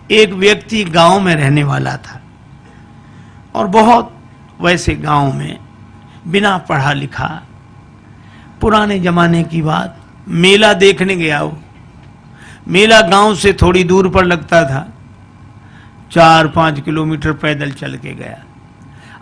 एक व्यक्ति गांव में रहने वाला था और बहुत वैसे गांव में बिना पढ़ा लिखा, पुराने जमाने की बात, मेला देखने गया वो। मेला गांव से थोड़ी दूर पर लगता था, 4-5 किलोमीटर पैदल चल के गया।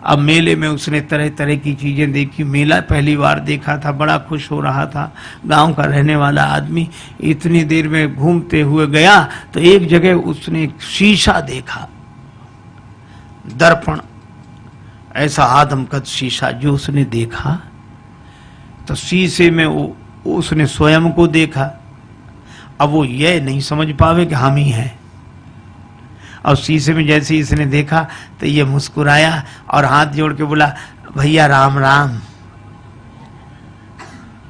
अब मेले में उसने तरह तरह की चीजें देखी, मेला पहली बार देखा था, बड़ा खुश हो रहा था। गांव का रहने वाला आदमी इतनी देर में घूमते हुए गया तो एक जगह उसने एक शीशा देखा, दर्पण, ऐसा आदमकद शीशा जो उसने देखा तो शीशे में उसने स्वयं को देखा। अब वो ये नहीं समझ पावे कि हम ही हैं। और शीशे में जैसे इसने देखा तो ये मुस्कुराया और हाथ जोड़ के बोला, भैया राम राम।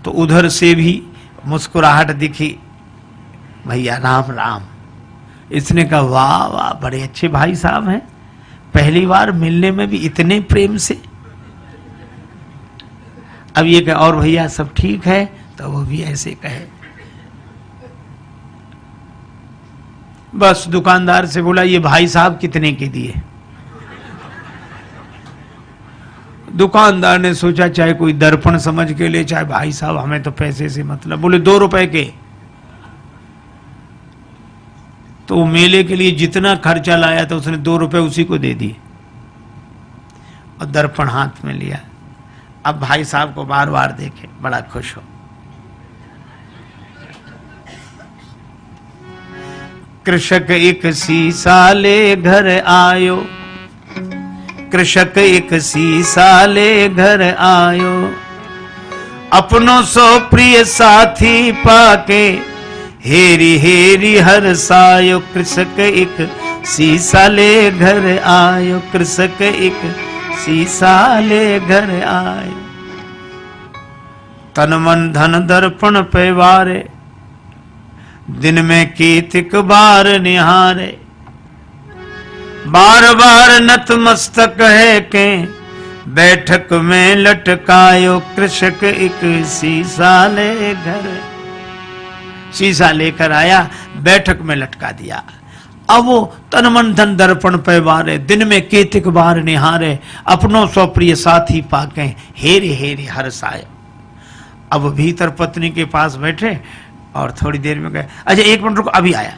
तो उधर से भी मुस्कुराहट दिखी, भैया राम राम। इसने कहा, वाह वाह, बड़े अच्छे भाई साहब हैं, पहली बार मिलने में भी इतने प्रेम से। अब ये कहे, और भैया सब ठीक है? तो वो भी ऐसे कहे। बस दुकानदार से बोला, ये भाई साहब कितने के दिए? दुकानदार ने सोचा चाहे कोई दर्पण समझ के ले, चाहे भाई साहब, हमें तो पैसे से मतलब। बोले 2 रुपए के। तो मेले के लिए जितना खर्चा लाया था उसने 2 रुपए उसी को दे दिए और दर्पण हाथ में लिया। अब भाई साहब को बार बार देखे, बड़ा खुश हो। कृषक एक सीसा ले घर आयो, कृषक एक सीसा ले घर आयो, अपनों सो प्रिय साथी पाके हेरी हेरी हरसायो। कृषक एक सीसा ले घर आयो, कृषक एक सीसा ले घर आयो। तन मन धन दर्पण पे वारे, दिन में कीतिक बार निहारे। बार बार नतमस्तक है के बैठक में लटकायो। कृषक एक शीशा ले घर, शीशा लेकर आया, बैठक में लटका दिया। अब वो तन मन धन दर्पण पे वारे, दिन में कीतिक बार निहारे, अपनों सो प्रिय साथी पाके हेरे हेरे हर्षाए। अब भीतर पत्नी के पास बैठे और थोड़ी देर में गए, अच्छा 1 मिनट रुको, अभी आया।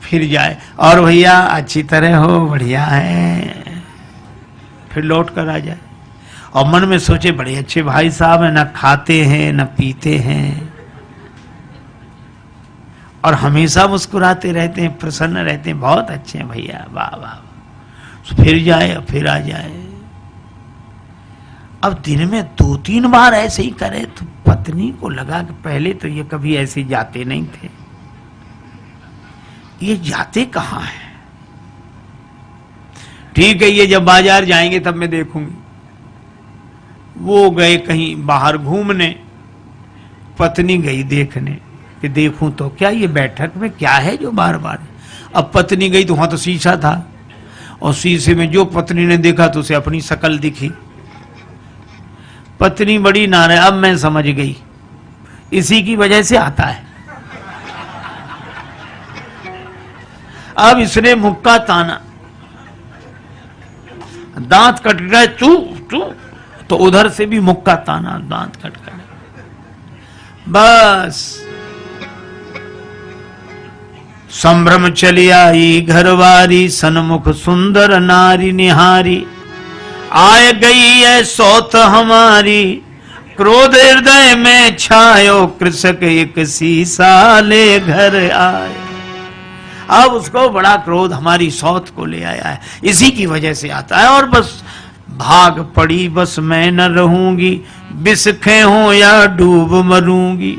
फिर जाए, और भैया अच्छी तरह हो, बढ़िया है। फिर लौट कर आ जाए और मन में सोचे, बड़े अच्छे भाई साहब हैं, ना खाते हैं ना पीते हैं और हमेशा मुस्कुराते रहते हैं, प्रसन्न रहते हैं, बहुत अच्छे हैं भैया, वाह वाह। फिर जाए, फिर आ जाए। अब दिन में 2-3 बार ऐसे ही करे तो पत्नी को लगा कि पहले तो ये कभी ऐसे जाते नहीं थे, ये जाते कहाँ हैं? ठीक है, ये जब बाजार जाएंगे तब मैं देखूंगी। वो गए कहीं बाहर घूमने, पत्नी गई देखने कि देखूं तो क्या ये बैठक में क्या है जो बार बार। अब पत्नी गई तो वहां तो शीशा था और शीशे में जो पत्नी ने देखा तो उसे अपनी शक्ल दिखी। पत्नी बड़ी नाराज, अब मैं समझ गई, इसी की वजह से आता है। अब इसने मुक्का ताना, दांत कट गए, चू चू, तो उधर से भी मुक्का ताना, दांत कट गए। बस संभ्रम चली आई घरवारी, सन्मुख सुंदर नारी निहारी। आय गई है सौत हमारी, क्रोध हृदय में छायो। कृषक एक शीशा ले घर आए। अब उसको बड़ा क्रोध हमारी सौत को ले आया है, इसी की वजह से आता है। और बस भाग पड़ी, बस मैं न रहूंगी, बिस्खे हूं या डूब मरूंगी।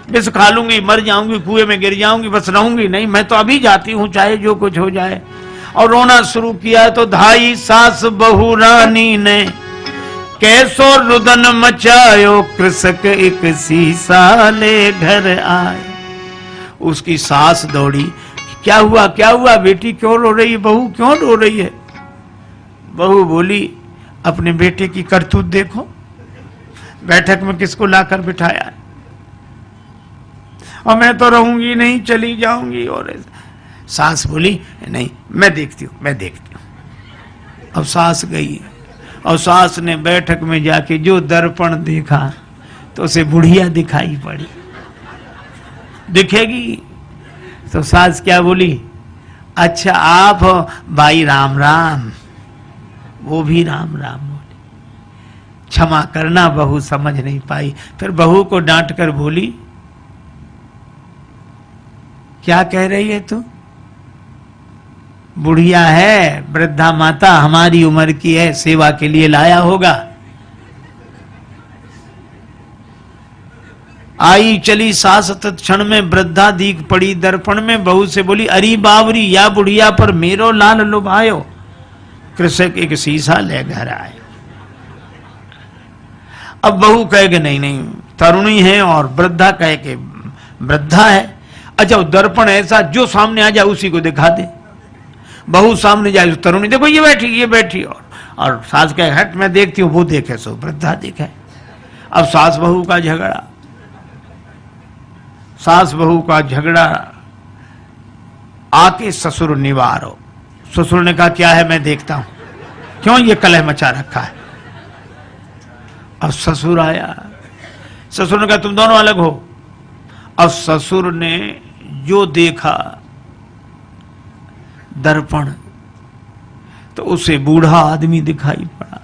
बिस खा लूंगी, मर जाऊंगी, कुएं में गिर जाऊंगी, बस रहूंगी नहीं, मैं तो अभी जाती हूं, चाहे जो कुछ हो जाए। और रोना शुरू किया तो धाई सास बहू रानी ने कैसो रुदन मचायो। कृषक एक शीशा ले घर आए। उसकी सास दौड़ी, क्या हुआ क्या हुआ, बेटी क्यों रो रही है, बहू क्यों रो रही है? बहू बोली, अपने बेटे की करतूत देखो, बैठक में किसको लाकर बिठाया, और मैं तो रहूंगी नहीं, चली जाऊंगी। और सास बोली नहीं मैं देखती हूँ मैं देखती हूँ। अब सास गई और सास ने बैठक में जाके जो दर्पण देखा तो उसे बुढ़िया दिखाई पड़ी। दिखेगी तो सास क्या बोली, अच्छा आप भाई राम राम। वो भी राम राम बोली। क्षमा करना बहू समझ नहीं पाई। फिर बहू को डांट कर बोली क्या कह रही है तू, बुढ़िया है, वृद्धा माता हमारी उम्र की है, सेवा के लिए लाया होगा। आई चली सास तत्क्षण में वृद्धा दीख पड़ी दर्पण में। बहू से बोली अरी बावरी या बुढ़िया पर मेरो लाल लुभायो। कृषक एक शीशा ले घर आए। अब बहू कहे कि नहीं नहीं तरुणी है और वृद्धा कहे कि वृद्धा है। अच्छा दर्पण ऐसा जो सामने आ जाए उसी को दिखा दे। बहू सामने जाए तो तरुणी देखो ये बैठी और सास कहे हट मैं देखती हूँ, वो देखे सो वृद्धा देखे। अब सास बहू का झगड़ा, सास बहू का झगड़ा आके ससुर निवारो। ससुर ने कहा क्या है मैं देखता हूं, क्यों ये कलह मचा रखा है। अब ससुर आया, ससुर ने कहा तुम दोनों अलग हो। अब ससुर ने जो देखा दर्पण तो उसे बूढ़ा आदमी दिखाई पड़ा।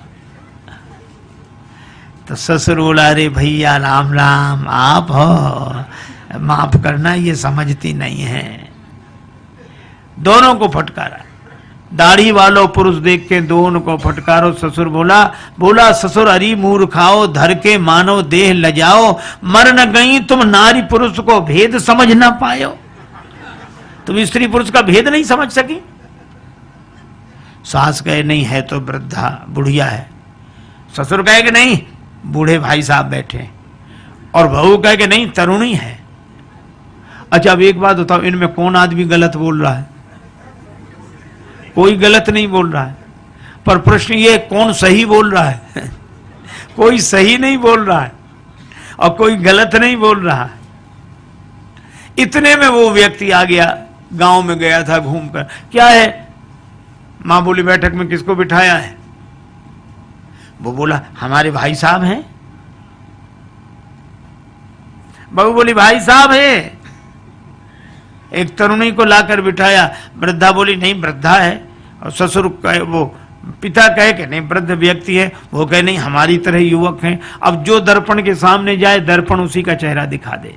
तो ससुर बोला अरे भैया राम राम आप हो, माफ करना ये समझती नहीं है। दोनों को फटकारा, दाढ़ी वालों पुरुष देख के दोनों को फटकारो। ससुर बोला ससुर अरी मूर्खाओ धर के मानो देह लजाओ, मर न गई तुम नारी पुरुष को भेद समझ ना पायो। तुम स्त्री पुरुष का भेद नहीं समझ सकी। सास कहे नहीं है तो वृद्धा बुढ़िया है। ससुर कहे कि नहीं बूढ़े भाई साहब बैठे, और बहू कहे कि नहीं तरुणी है। अच्छा अब एक बात बताओ, इनमें कौन आदमी गलत बोल रहा है? कोई गलत नहीं बोल रहा है, पर प्रश्न ये कौन सही बोल रहा है? कोई सही नहीं बोल रहा है और कोई गलत नहीं बोल रहा है। इतने में वो व्यक्ति आ गया, गांव में गया था घूमकर। क्या है? मां बोली बैठक में किसको बिठाया है? वो बोला हमारे भाई साहब हैं। बहू बोली भाई साहब है। एक तरुणी को लाकर बिठाया, वृद्धा बोली नहीं वृद्धा है। और ससुर कहे, वो पिता कहे कि नहीं वृद्ध व्यक्ति है। वो कहे नहीं हमारी तरह युवक हैं। अब जो दर्पण के सामने जाए दर्पण उसी का चेहरा दिखा दे।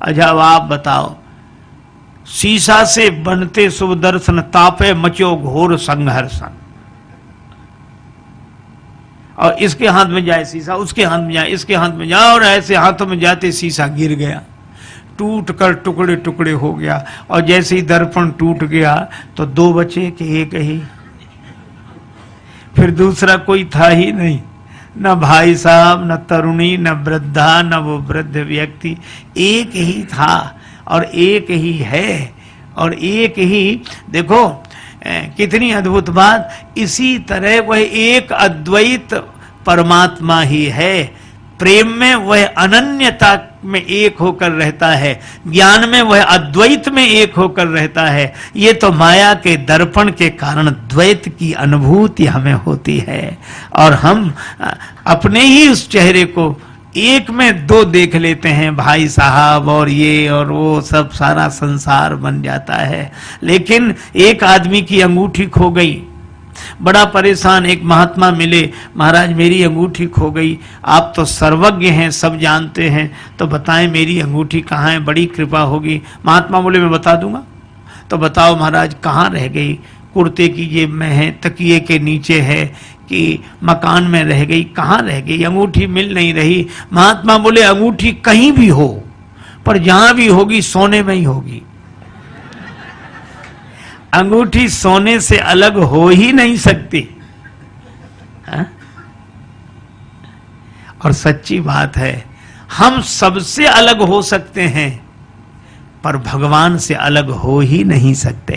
अच्छा अब आप बताओ, शीशा से बनते शुभ दर्शन तापे मचो घोर संघर्षण। और इसके हाथ में जाए शीशा, उसके हाथ में जाए, इसके हाथ में जाए, और ऐसे हाथों में जाते शीशा गिर गया, टूट कर टुकड़े टुकड़े हो गया। और जैसे ही दर्पण टूट गया तो दो बचे कि एक ही। फिर दूसरा कोई था ही नहीं, न भाई साहब, न तरुणी, न वृद्धा, न वो वृद्ध व्यक्ति। एक ही था और एक ही है और एक ही। देखो कितनी अद्भुत बात। इसी तरह वह एक अद्वैत परमात्मा ही है। प्रेम में वह अनन्यता में एक होकर रहता है, ज्ञान में वह अद्वैत में एक होकर रहता है। ये तो माया के दर्पण के कारण द्वैत की अनुभूति हमें होती है और हम अपने ही उस चेहरे को एक में दो देख लेते हैं, भाई साहब और ये और वो, सब सारा संसार बन जाता है। लेकिन एक आदमी की अंगूठी खो गई, बड़ा परेशान। एक महात्मा मिले, महाराज मेरी अंगूठी खो गई, आप तो सर्वज्ञ हैं, सब जानते हैं, तो बताएं मेरी अंगूठी कहाँ है, बड़ी कृपा होगी। महात्मा बोले मैं बता दूंगा। तो बताओ महाराज कहाँ रह गई? कुर्ते की जेब में है, तकिए के नीचे है, कि मकान में रह गई, कहाँ रह गई? अंगूठी मिल नहीं रही। महात्मा बोले अंगूठी कहीं भी हो, पर जहां भी होगी सोने में ही होगी। अंगूठी सोने से अलग हो ही नहीं सकती। हा? और सच्ची बात है, हम सबसे अलग हो सकते हैं पर भगवान से अलग हो ही नहीं सकते।